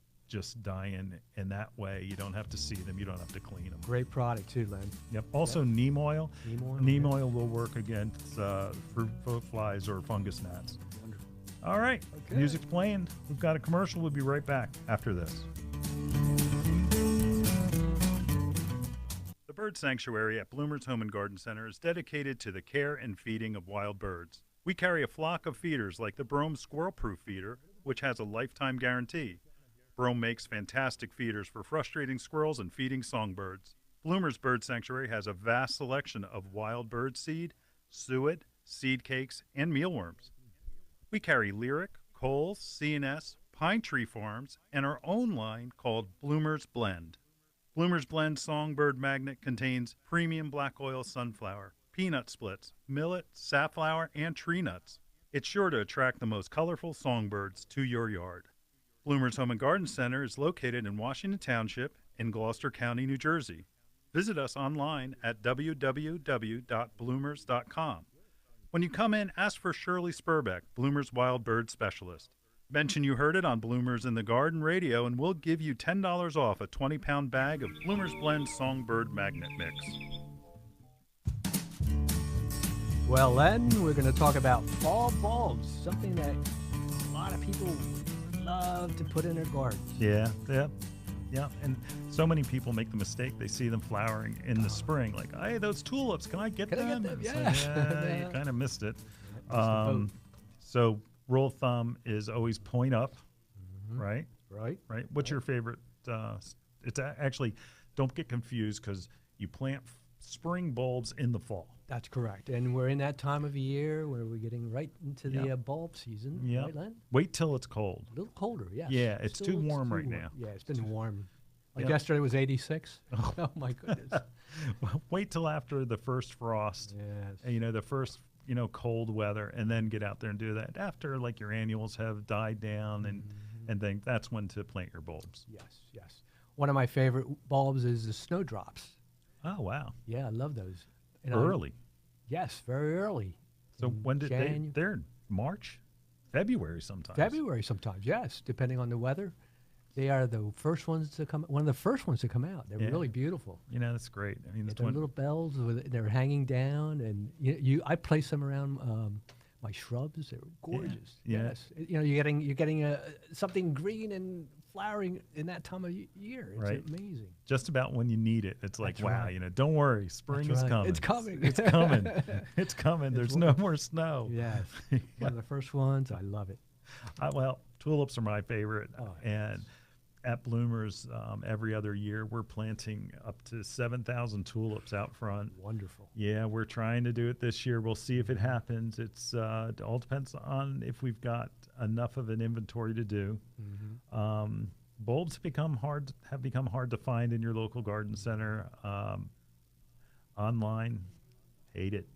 dying. And that way you don't have to see them, you don't have to clean them. Great product too, Len. Yep. Also, neem oil. Neem oil, Oil will work against fruit flies or fungus gnats. Wonderful. All right. Okay. Music's playing. We've got a commercial. We'll be right back after this. The Bird Sanctuary at Bloomer's Home and Garden Center is dedicated to the care and feeding of wild birds. We carry a flock of feeders like the Brome Squirrel Proof Feeder, which has a lifetime guarantee. Brome makes fantastic feeders for frustrating squirrels and feeding songbirds. Bloomer's Bird Sanctuary has a vast selection of wild bird seed, suet, seed cakes, and mealworms. We carry Lyric, Coles, C&S, Pine Tree Farms, and our own line called Bloomer's Blend. Bloomer's Blend Songbird Magnet contains premium black oil sunflower, peanut splits, millet, safflower, and tree nuts. It's sure to attract the most colorful songbirds to your yard. Bloomer's Home and Garden Center is located in Washington Township in Gloucester County, New Jersey. Visit us online at www.bloomers.com. When you come in, ask for Shirley Spurbeck, Bloomer's Wild Bird Specialist. Mention you heard it on Bloomers in the Garden Radio, and we'll give you $10 off a 20-pound bag of Bloomer's Blend Songbird Magnet Mix. Well, Len, we're going to talk about fall bulbs, something that a lot of people love to put in their gardens. Yeah, yeah, yeah. And so many people make the mistake. They see them flowering in the spring, like, hey, those tulips, can I get Can I them? get them? And it's like, Yeah. yeah, you kind of missed it. Missed the boat. So rule of thumb is always point up, right? Right. Right. What's your favorite? It's actually, don't get confused because you plant spring bulbs in the fall. That's correct. And we're in that time of year where we're getting right into the Yep. Bulb season, Yep. right, Len? Wait till it's cold. A little colder, yes. Yeah, it's too warm right now. Yeah, it's been warm. Like Yep. yesterday was 86. Oh, my goodness. Well, wait till after the first frost. Yes. And, the first cold weather, and then get out there and do that after like your annuals have died down, and then that's when to plant your bulbs. Yes, yes. One of my favorite bulbs is the snowdrops. Oh wow, Yeah, I love those. And early. Yes, very early. So in when did they're in March, February sometimes. February sometimes, yes, depending on the weather. They are the first ones to come. One of the first ones to come out. They're Yeah. really beautiful. That's great. I mean, that's They're when, little bells. They're hanging down, and I place them around my shrubs. They're gorgeous. Yeah. Yes, you're getting something green and flowering in that time of year. It's Right. amazing. just about when you need it, it's like, That's wow, right. Don't worry, spring That's is right. coming. It's coming. It's coming. It's coming. There's no more snow. Yes, one of the first ones. I love it. Well, tulips are my favorite, Oh, and at Bloomers, every other year we're planting up to 7,000 tulips out front. Wonderful. Yeah, we're trying to do it this year. We'll see if it happens. It all depends on if we've got enough of an inventory to do. Bulbs have become hard to find in your local garden center. Online, hate it.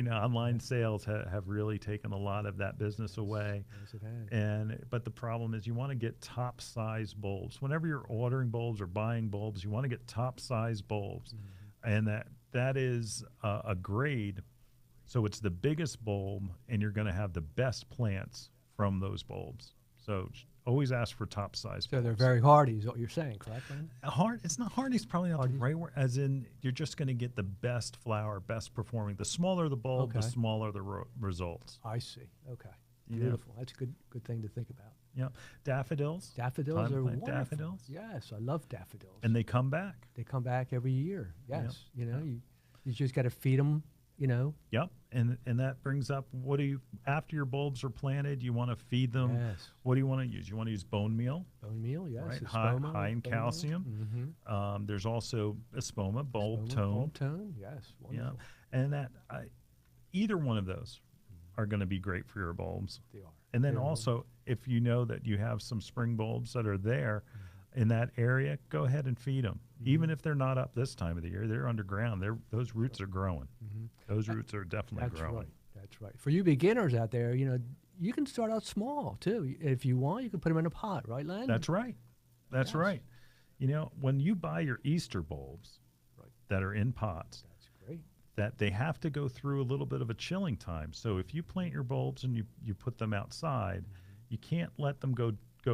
Online sales have really taken a lot of that business away. Yes, it has. But the problem is you want to get top size bulbs. Whenever you're ordering bulbs or buying bulbs, you want to get top size bulbs, and that is a grade. So it's the biggest bulb, and you're going to have the best plants from those bulbs. So always ask for top size So bulbs. they're very hardy, is what you're saying, correct, Len? Hard. It's not hardy. It's probably not the right word. As in, you're just going to get the best flower, best performing. The smaller the bulb, the Okay. smaller the results. I see. Okay. Yeah. Beautiful. That's a good thing to think about. Yeah, daffodils. Daffodils Time to are plant wonderful. daffodils. Yes, I love daffodils. And they come back. They come back every year. Yep. Yes. You just got to feed them, Yep, and that brings up, after your bulbs are planted, you want to feed them. Yes. What do you want to use? You want to use bone meal, Bone meal, yes. right? espoma, High in bone meal. calcium. Mhm. There's also espoma, bulb Espoma, tone. Bulb tone, yes. Yeah, Wonderful. and either one of those are going to be great for your bulbs. They are. And then They're also, if you know that you have some spring bulbs that are there in that area, go ahead and feed them. Even if they're not up this time of the year, they're underground. Those roots are growing. Those roots are definitely That's growing. right. That's right. For you beginners out there, you can start out small too. If you want, you can put them in a pot, right, Len? That's right. That's Yes. right. When you buy your Easter bulbs Right. that are in pots, That's great. that they have to go through a little bit of a chilling time. So if you plant your bulbs and you put them outside, you can't let them go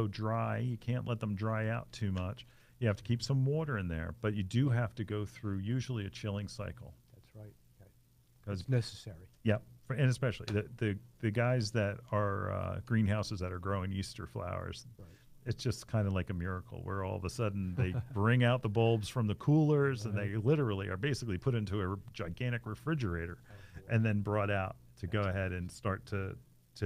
dry. You can't let them dry out too much. You have to keep some water in there, but you do have to go through usually a chilling cycle. That's right. Okay. Because It's necessary. Yep, and especially the guys that are greenhouses that are growing Easter flowers. Right. It's just kind of like a miracle where all of a sudden they bring out the bulbs from the coolers and they literally are basically put into a gigantic refrigerator and then brought out to go ahead and start to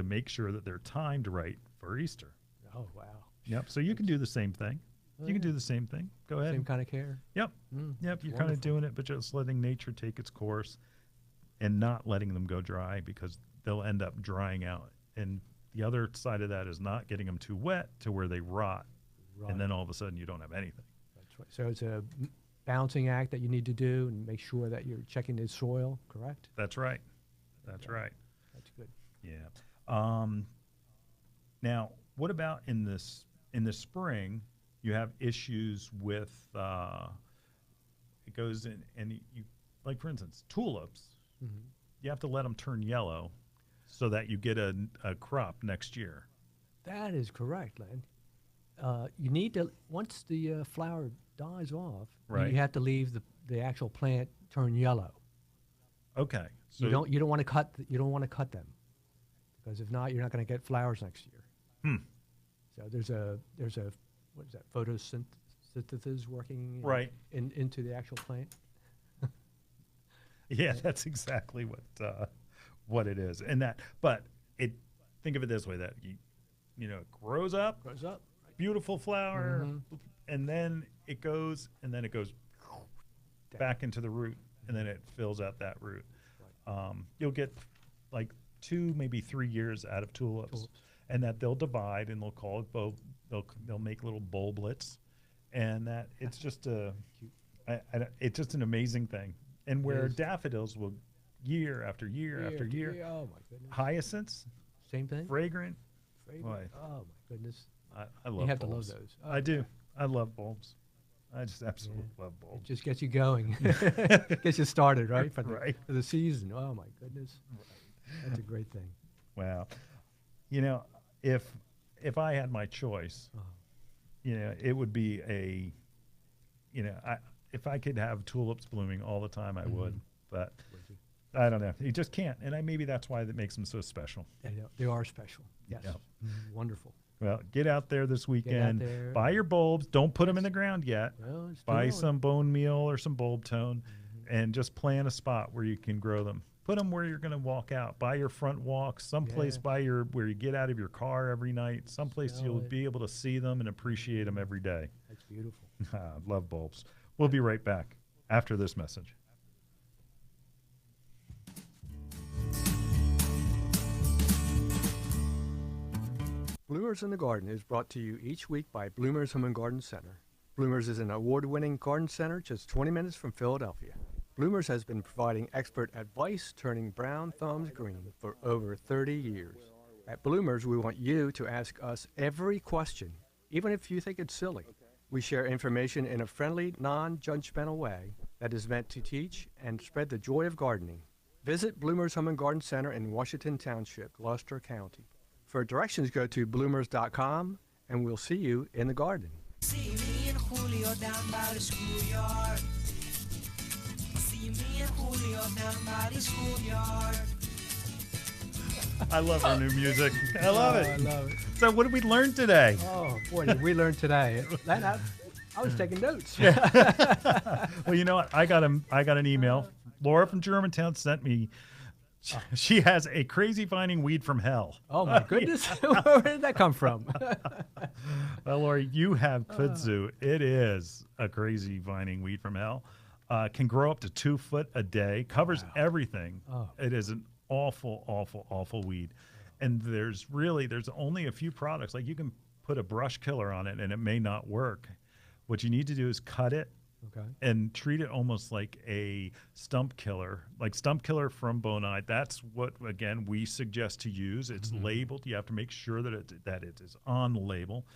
make sure that they're timed right for Easter. Oh, wow. Yep. So you can do the same thing. You can do the same thing. Go ahead. Same kind of care. Yep. Yep. You're kind of doing it, but just letting nature take its course and not letting them go dry because they'll end up drying out. And the other side of that is not getting them too wet to where they rot. Right. And then all of a sudden you don't have anything. That's right. So it's a balancing act that you need to do and make sure that you're checking the soil, correct? That's right. That's right. That's good. Yeah. Now, what about in the spring? You have issues with it goes in and you like, for instance, tulips. You have to let them turn yellow so that you get a crop next year. That is correct, Len. You need to, once the flower dies off, Right. you have to leave the actual plant turn yellow. Okay. So You don't want to cut them, because if not, you're not going to get flowers next year. So there's a what is that, photosynthesis working Right. into the actual plant. Yeah, that's exactly what it is. And but think of it this way, that it grows up, Grows up. beautiful flower, and then it goes back into the root, and then it fills out that root. You'll get like 2, maybe 3 years out of tulips, and that they'll divide, and they'll call it they'll make little bulblets, and that it's just it's just an amazing thing. And where daffodils will year after year after year, oh my goodness, hyacinths, same thing, fragrant. Boy. Oh my goodness, I love. You have bulbs. to love those. Oh, I do. I love bulbs. I just absolutely love it bulbs. just gets you going, gets you started, right? For the season. Oh my goodness, that's a great thing. Wow. If I had my choice, it would be if I could have tulips blooming all the time, I would. But I don't know. You just can't. And maybe that's why that makes them so special. They are special. Yes. Yep. Wonderful. Well, get out there this weekend. there. Buy your bulbs. Don't put them in the ground yet. Well, it's Buy too early. some bone meal or some bulb tone, and just plan a spot where you can grow them. Put them where you're going to walk out. By your front walk, someplace where you get out of your car every night, someplace Smell you'll it. be able to see them and appreciate them every day. That's beautiful. Love bulbs. We'll be right back after this message. Bloomers in the Garden is brought to you each week by Bloomers Home and Garden Center. Bloomers is an award-winning garden center just 20 minutes from Philadelphia. Bloomers has been providing expert advice turning brown thumbs green for over 30 years. At Bloomers, we want you to ask us every question, even if you think it's silly. We share information in a friendly, non-judgmental way that is meant to teach and spread the joy of gardening. Visit Bloomers Home and Garden Center in Washington Township, Gloucester County. For directions, go to bloomers.com, and we'll see you in the garden. See me and Julio down by the schoolyard. See me and Julio down by the schoolyard. I love our new music. I love it. I love it. So what did we learn today? Oh, boy, did we learn today. I was taking notes. Well, you know what? I got an email. Laura from Germantown sent me. She has a crazy finding weed from hell. Oh, my goodness. Where did that come from? Well, Laura, you have kudzu. It is a crazy vining weed from hell. Can grow up to 2 foot a day. Covers everything. Oh. It is an awful, awful, awful weed. And there's only a few products. Like you can put a brush killer on it and it may not work. What you need to do is cut it Okay. and treat it almost like a stump killer, from Bonide. That's what, again, we suggest to use. It's labeled. You have to make sure that it is on the label.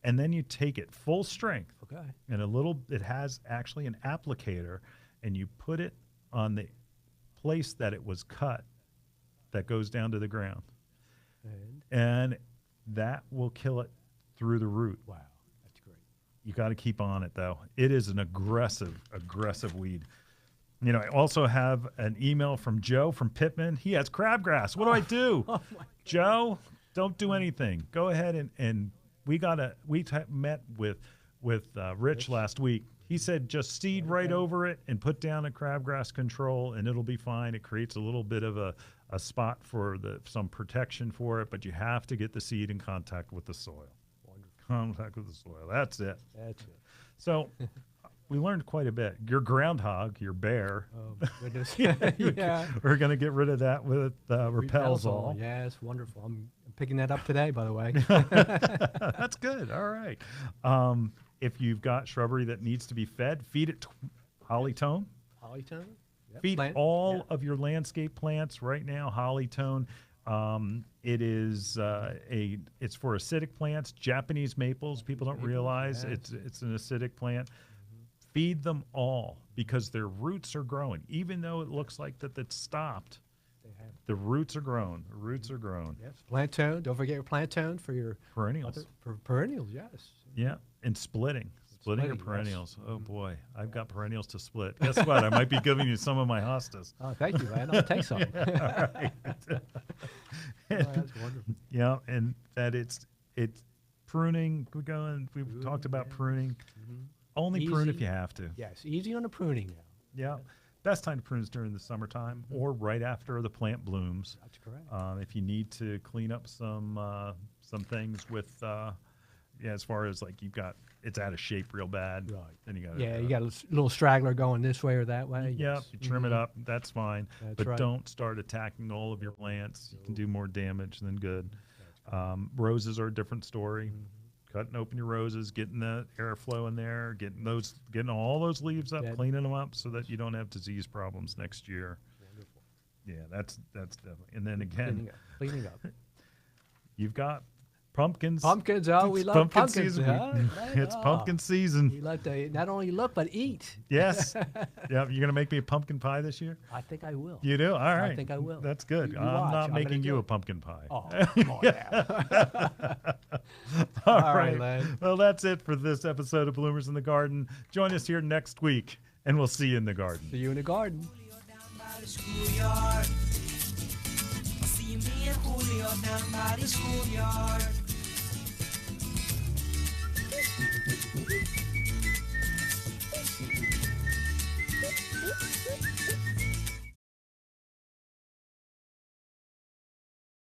And then you take it full strength. Okay. And it has actually an applicator, and you put it on the place that it was cut that goes down to the ground. And that will kill it through the root. Wow. That's great. You got to keep on it, though. It is an aggressive weed. I also have an email from Joe from Pittman. He has crabgrass. What do I do? Oh my Joe, don't do anything. Go ahead and met with Rich last week. He said just seed right over it and put down a crabgrass control, and it'll be fine. It creates a little bit of a spot for some protection for it, but you have to get the seed in contact with the soil. Contact with the soil. That's it. That's it. So we learned quite a bit. Your groundhog, your bear, Oh, my goodness. Yeah. we're going to get rid of that with Repelsol. Yes, wonderful. I'm picking that up today, by the way. That's good. All right. If you've got shrubbery that needs to be fed, feed it Hollytone. Hollytone? Yep. Feed Plant. all Yeah. of your landscape plants right now Hollytone. It is it's for acidic plants, Japanese maples. People don't realize yes. it's an acidic plant. Feed them all because their roots are growing. Even though it looks like that it's stopped, the roots are grown. The roots are grown. Yes. Plant-tone. Don't forget your plant-tone for your Perennials. for perennials, yes. Yeah, and splitting. Splitting your Splitting, yes. perennials. Oh boy, I've got perennials to split. Guess what? I might be giving you some of my hostas. Oh, thank you, man. I'll take some. Oh, that's wonderful. Yeah, and that it's pruning. We've talked about pruning. Only prune if Easy. you have to. Yes, easy on the pruning now. Yeah. Best time to prune is during the summertime or right after the plant blooms. That's correct. If you need to clean up some things with, as far as like it's out of shape real bad. Right. Then you got Yeah, you got a little straggler going this way or that way. Yeah, Yes. you trim it up. That's fine. That's but right. don't start attacking all of your plants. You can do more damage than good. Roses are a different story. Cutting open your roses, getting the airflow in there, getting all those leaves up, Dead. cleaning them up so that you don't have disease problems next year. Wonderful. Yeah, that's definitely. And then again, Cleaning up. you've got pumpkins. Pumpkins, oh, we It's love pumpkin pumpkins. season. Huh? Right? It's Oh. pumpkin season. We like to not only look, but eat. Yes. Yeah, you're gonna make me a pumpkin pie this year? I think I will. You do? All right. think I will. That's good. You I'm watch. not I'm gonna making do you a it. pumpkin pie. Oh, come on now. All All right, right. Len. Well, that's it for this episode of Bloomers in the Garden. Join us here next week, and we'll see you in the garden. See you in the garden. Julio down by the schoolyard. See me and Julio down by the schoolyard.